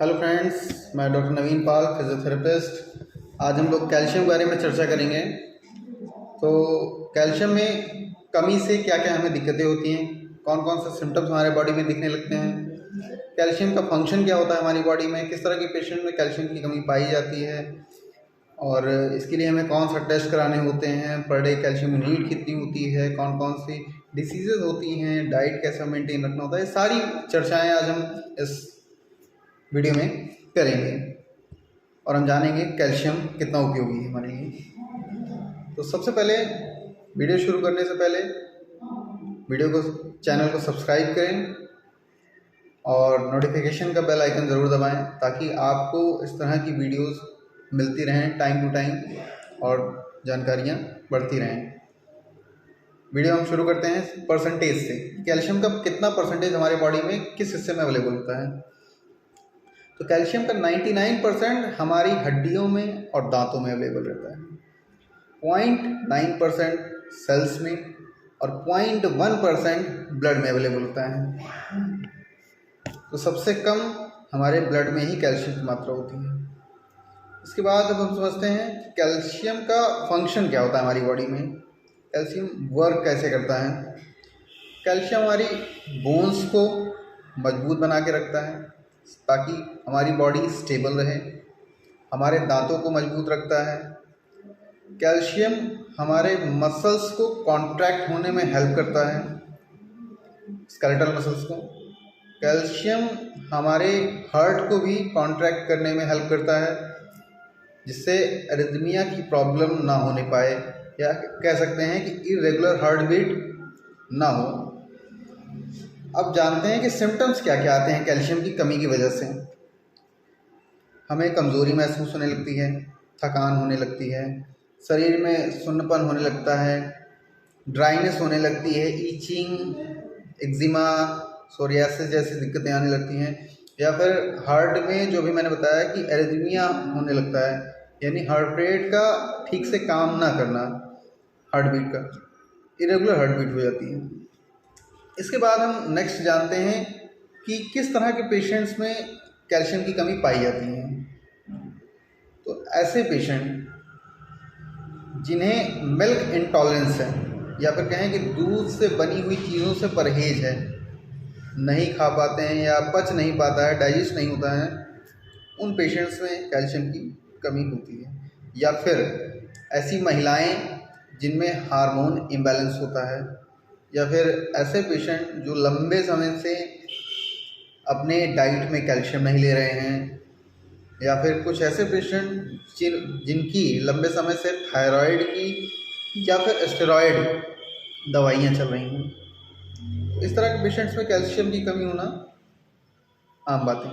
Hello friends, मैं doctor नवीन पाल, physiotherapist. आज हम लोग कैल्शियम के बारे में चर्चा करेंगे। तो कैल्शियम में कमी से क्या क्या हमें दिक्कतें होती हैं, कौन कौन से सिम्टम्स हमारे बॉडी में दिखने लगते हैं, कैल्शियम का फंक्शन क्या होता है हमारी बॉडी में, किस तरह के पेशेंट में कैल्शियम की कमी पाई जाती है और इसके लिए हमें कौन सा टेस्ट कराने होते हैं, पर डे कैल्शियम नीड कितनी होती है, कौन कौन सी डिसीजेज होती हैं, डाइट कैसा मेंटेन रखना होता है, ये सारी चर्चाएँ आज हम इस वीडियो में करेंगे और हम जानेंगे कैल्शियम कितना उपयोगी है हमारे लिए। तो सबसे पहले वीडियो शुरू करने से पहले चैनल को सब्सक्राइब करें और नोटिफिकेशन का बेल आइकन ज़रूर दबाएं ताकि आपको इस तरह की वीडियोस मिलती रहें टाइम टू टाइम और जानकारियाँ बढ़ती रहें। वीडियो हम शुरू करते हैं परसेंटेज से। कैल्शियम का कितना परसेंटेज हमारे बॉडी में किस हिस्से में अवेलेबल होता है। तो कैल्शियम का 99% हमारी हड्डियों में और दांतों में अवेलेबल रहता है, 0.9% सेल्स में और 0.1% ब्लड में अवेलेबल होता है। तो सबसे कम हमारे ब्लड में ही कैल्शियम की मात्रा होती है। इसके बाद अब हम समझते हैं कि कैल्शियम का फंक्शन क्या होता है हमारी बॉडी में, कैल्शियम वर्क कैसे करता है। कैल्शियम हमारी बोन्स को मजबूत बना के रखता है ताकि हमारी बॉडी स्टेबल रहे, हमारे दांतों को मजबूत रखता है। कैल्शियम हमारे मसल्स को कॉन्ट्रैक्ट होने में हेल्प करता है, स्केलेटल मसल्स को। कैल्शियम हमारे हार्ट को भी कॉन्ट्रैक्ट करने में हेल्प करता है जिससे एरिथमिया की प्रॉब्लम ना होने पाए, या कह सकते हैं कि इरेगुलर हार्ट बीट ना हो। अब जानते हैं कि सिम्टम्स क्या क्या आते हैं कैल्शियम की कमी की वजह से। हमें कमज़ोरी महसूस होने लगती है, थकान होने लगती है, शरीर में सुन्नपन होने लगता है, ड्राइनेस होने लगती है, ईचिंग, एक्जिमा, सोरियासिस जैसी दिक्कतें आने लगती हैं, या फिर हार्ट में जो भी मैंने बताया कि एरिथमिया होने लगता है, यानी हार्ट रेट का ठीक से काम ना करना, हार्ट बीट का इरेगुलर हार्ट बीट हो जाती है। इसके बाद हम नेक्स्ट जानते हैं कि किस तरह के पेशेंट्स में कैल्शियम की कमी पाई जाती है। तो ऐसे पेशेंट जिन्हें मिल्क इंटॉलरेंस है या फिर कहें कि दूध से बनी हुई चीज़ों से परहेज है, नहीं खा पाते हैं या पच नहीं पाता है, डाइजेस्ट नहीं होता है, उन पेशेंट्स में कैल्शियम की कमी होती है। या फिर ऐसी महिलाएं जिनमें हार्मोन इम्बैलेंस होता है, या फिर ऐसे पेशेंट जो लंबे समय से अपने डाइट में कैल्शियम नहीं ले रहे हैं, या फिर कुछ ऐसे पेशेंट जिनकी लंबे समय से थायराइड की या फिर स्टेरॉयड दवाइयाँ चल रही हैं। इस तरह के पेशेंट्स में कैल्शियम की कमी होना आम बात है।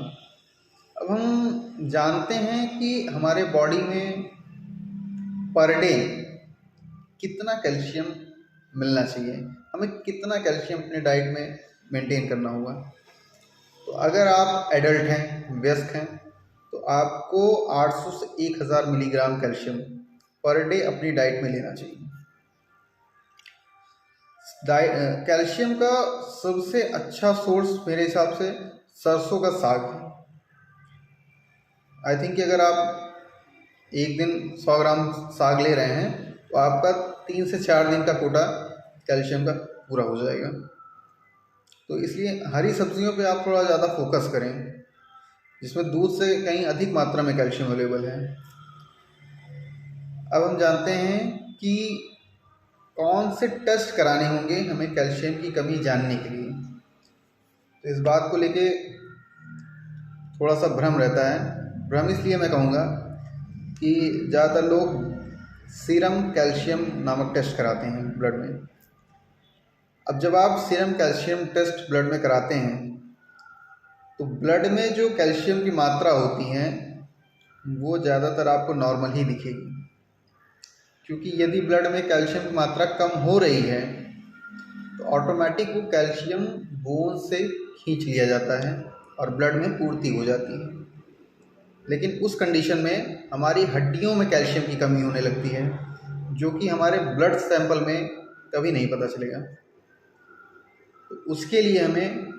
अब हम जानते हैं कि हमारे बॉडी में पर डे कितना कैल्शियम मिलना चाहिए, हमें कितना कैल्शियम अपने डाइट में मेंटेन करना होगा। तो अगर आप एडल्ट हैं, वयस्क हैं, तो आपको 800 से 1000 मिलीग्राम कैल्शियम पर डे अपनी डाइट में लेना चाहिए। कैल्शियम का सबसे अच्छा सोर्स मेरे हिसाब से सरसों का साग है। आई थिंक कि अगर आप एक दिन 100 ग्राम साग ले रहे हैं तो आपका 3 से 4 दिन का कोटा कैल्शियम का पूरा हो जाएगा। तो इसलिए हरी सब्जियों पे आप थोड़ा ज़्यादा फोकस करें जिसमें दूध से कहीं अधिक मात्रा में कैल्शियम अवेलेबल है। अब हम जानते हैं कि कौन से टेस्ट कराने होंगे हमें कैल्शियम की कमी जानने के लिए। तो इस बात को लेके थोड़ा सा भ्रम रहता है। भ्रम इसलिए मैं कहूँगा कि ज़्यादातर लोग सीरम कैल्शियम नामक टेस्ट कराते हैं ब्लड में। अब जब आप सीरम कैल्शियम टेस्ट ब्लड में कराते हैं तो ब्लड में जो कैल्शियम की मात्रा होती है वो ज़्यादातर आपको नॉर्मल ही दिखेगी, क्योंकि यदि ब्लड में कैल्शियम की मात्रा कम हो रही है तो ऑटोमेटिक वो कैल्शियम बोन से खींच लिया जाता है और ब्लड में पूर्ति हो जाती है। लेकिन उस कंडीशन में हमारी हड्डियों में कैल्शियम की कमी होने लगती है जो कि हमारे ब्लड सैंपल में कभी नहीं पता चलेगा। तो उसके लिए हमें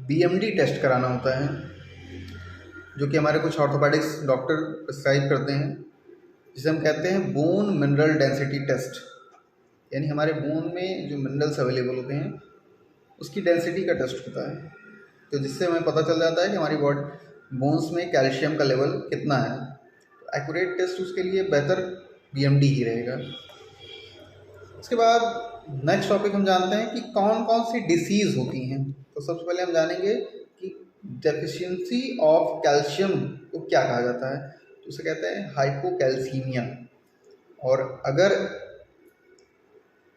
बीएमडी टेस्ट कराना होता है। जो कि हमारे कुछ ऑर्थोपेडिक्स डॉक्टर प्रिस्क्राइब करते हैं, जिसे हम कहते हैं बोन मिनरल डेंसिटी टेस्ट। यानी हमारे बोन में जो मिनरल्स अवेलेबल होते हैं उसकी डेंसिटी का टेस्ट होता है, तो जिससे हमें पता चल जाता है कि हमारी बोन्स में कैल्शियम का लेवल कितना है। तो एक्यूरेट टेस्ट उसके लिए बेहतर BMD ही रहेगा। उसके बाद नेक्स्ट टॉपिक हम जानते हैं कि कौन कौन सी डिसीज़ होती हैं। तो सबसे पहले हम जानेंगे कि डेफिशिएंसी ऑफ कैल्शियम को क्या कहा जाता है। तो उसे कहते हैं हाइपोकैल्सीमिया, और अगर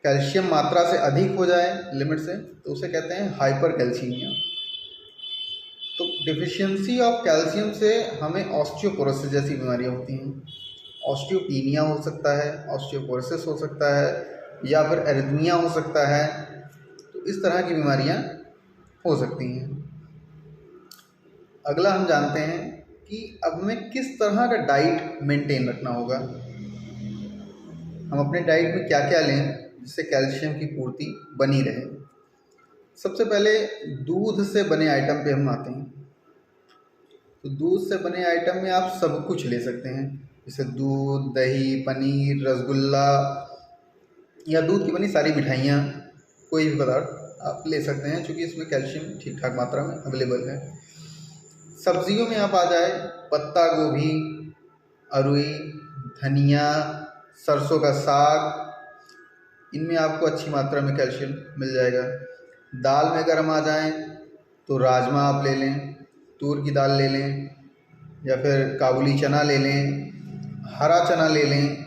कैल्शियम मात्रा से अधिक हो जाए लिमिट से तो उसे कहते हैं हाइपरकैल्सीमिया। तो डिफिशिएंसी ऑफ कैल्शियम से हमें ऑस्टियोपोरोसिस जैसी बीमारियां होती हैं। ऑस्टियोपीनिया हो सकता है, ऑस्टियोपोरोसिस हो सकता है, या फिर एरिथमिया हो सकता है। तो इस तरह की बीमारियां हो सकती हैं। अगला हम जानते हैं कि अब हमें किस तरह का डाइट मेंटेन रखना होगा। हम अपने डाइट में क्या क्या लें जिससे कैल्शियम की पूर्ति बनी रहे। सबसे पहले दूध से बने आइटम पे हम आते हैं। तो दूध से बने आइटम में आप सब कुछ ले सकते हैं, जैसे दूध, दही, पनीर, रसगुल्ला या दूध की बनी सारी मिठाइयाँ, कोई भी पदार्थ आप ले सकते हैं, क्योंकि इसमें कैल्शियम ठीक ठाक मात्रा में अवेलेबल है। सब्जियों में आप आ जाए, पत्ता गोभी, अरुई, धनिया, सरसों का साग, इनमें आपको अच्छी मात्रा में कैल्शियम मिल जाएगा। दाल में अगर हम आ जाएं तो राजमा आप ले लें, तूर की दाल ले लें, या फिर काबुली चना ले लें, हरा चना ले लें।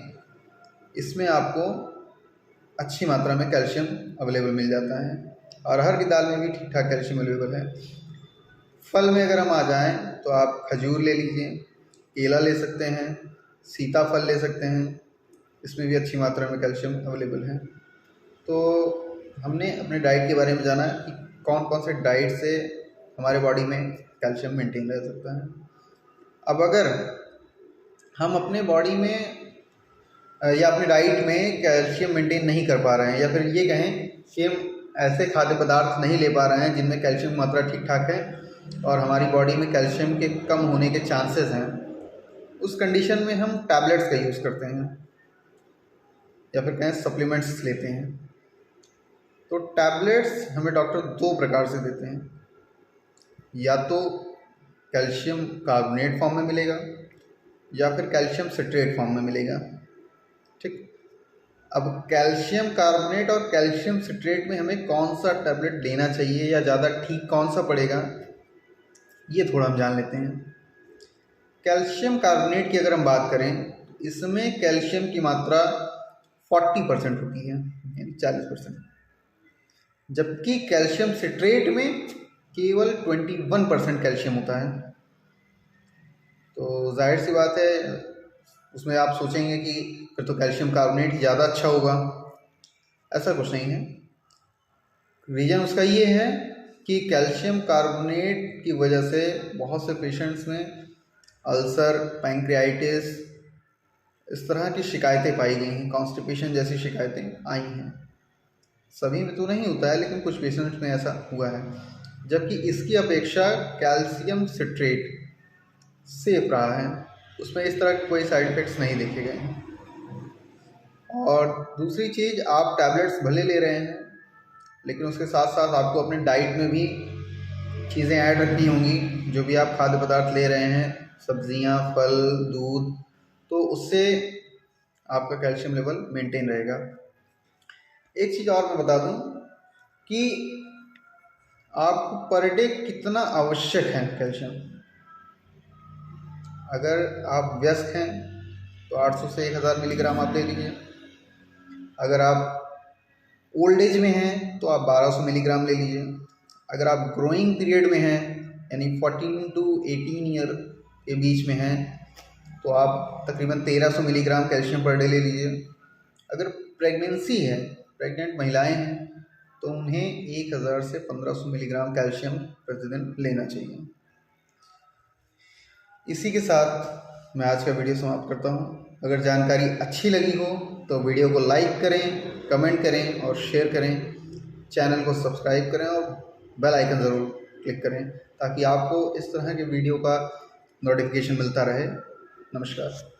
इसमें आपको अच्छी मात्रा में कैल्शियम अवेलेबल मिल जाता है। अरहर की दाल में भी ठीक ठाक कैल्शियम अवेलेबल है। फल में अगर हम आ जाएं तो आप खजूर ले लीजिए, केला ले सकते हैं, सीताफल ले सकते हैं, इसमें भी अच्छी मात्रा में कैल्शियम अवेलेबल है। तो हमने अपने डाइट के बारे में जाना कि कौन कौन से डाइट से हमारे बॉडी में कैल्शियम मेंटेन रह सकता है। अब अगर हम अपने बॉडी में या अपने डाइट में कैल्शियम मेंटेन नहीं कर पा रहे हैं, या फिर ये कहें कि हम ऐसे खाद्य पदार्थ नहीं ले पा रहे हैं जिनमें कैल्शियम की मात्रा ठीक ठाक है और हमारी बॉडी में कैल्शियम के कम होने के चांसेस हैं, उस कंडीशन में हम टैबलेट्स का यूज़ करते हैं, या फिर कहें सप्लीमेंट्स लेते हैं। तो टैबलेट्स हमें डॉक्टर दो प्रकार से देते हैं, या तो कैल्शियम कार्बोनेट फॉर्म में मिलेगा या फिर कैल्शियम सिट्रेट फॉर्म में मिलेगा। ठीक, अब कैल्शियम कार्बोनेट और कैल्शियम सिट्रेट में हमें कौन सा टैबलेट लेना चाहिए या ज़्यादा ठीक कौन सा पड़ेगा, ये थोड़ा हम जान लेते हैं। कैल्शियम कार्बोनेट की अगर हम बात करें, इसमें कैल्शियम की मात्रा 40% होती है, यानी 40%, जबकि कैल्शियम सिट्रेट में केवल 21% कैल्शियम होता है। तो जाहिर सी बात है, उसमें आप सोचेंगे कि फिर तो कैल्शियम कार्बोनेट ही ज़्यादा अच्छा होगा। ऐसा कुछ नहीं है। रीज़न उसका ये है कि कैल्शियम कार्बोनेट की वजह से बहुत से पेशेंट्स में अल्सर, पैंक्रियाइटिस, इस तरह की शिकायतें पाई गई हैं, कॉन्स्टिपेशन जैसी शिकायतें आई हैं। सभी में तो नहीं होता है, लेकिन कुछ पेशेंट्स में ऐसा हुआ है। जबकि इसकी अपेक्षा कैल्शियम सिट्रेट सेफ रहा है, उसमें इस तरह के कोई साइड इफ़ेक्ट्स नहीं देखे गए हैं। और दूसरी चीज़, आप टैबलेट्स भले ले रहे हैं, लेकिन उसके साथ साथ आपको अपने डाइट में भी चीज़ें ऐड रखनी होंगी। जो भी आप खाद्य पदार्थ ले रहे हैं, सब्जियां, फल, दूध, तो उससे आपका कैल्शियम लेवल मेंटेन रहेगा। एक चीज़ और मैं बता दूं कि आपको पर डे कितना आवश्यक है कैल्शियम। अगर आप वयस्क हैं तो 800 से 1000 मिलीग्राम आप ले लीजिए। अगर आप ओल्ड एज में हैं तो आप 1200 मिलीग्राम ले लीजिए। अगर आप ग्रोइंग पीरियड में हैं, यानी 14 to 18 ईयर के बीच में हैं, तो आप तकरीबन 1300 मिलीग्राम कैल्शियम पर डे ले लीजिए। अगर प्रेगनेंसी है, प्रेग्नेंट महिलाएं हैं, तो उन्हें 1000 से 1500 मिलीग्राम कैल्शियम प्रतिदिन लेना चाहिए। इसी के साथ मैं आज का वीडियो समाप्त करता हूँ। अगर जानकारी अच्छी लगी हो तो वीडियो को लाइक करें, कमेंट करें और शेयर करें। चैनल को सब्सक्राइब करें और बेल आइकन ज़रूर क्लिक करें, ताकि आपको इस तरह के वीडियो का नोटिफिकेशन मिलता रहे। नमस्कार।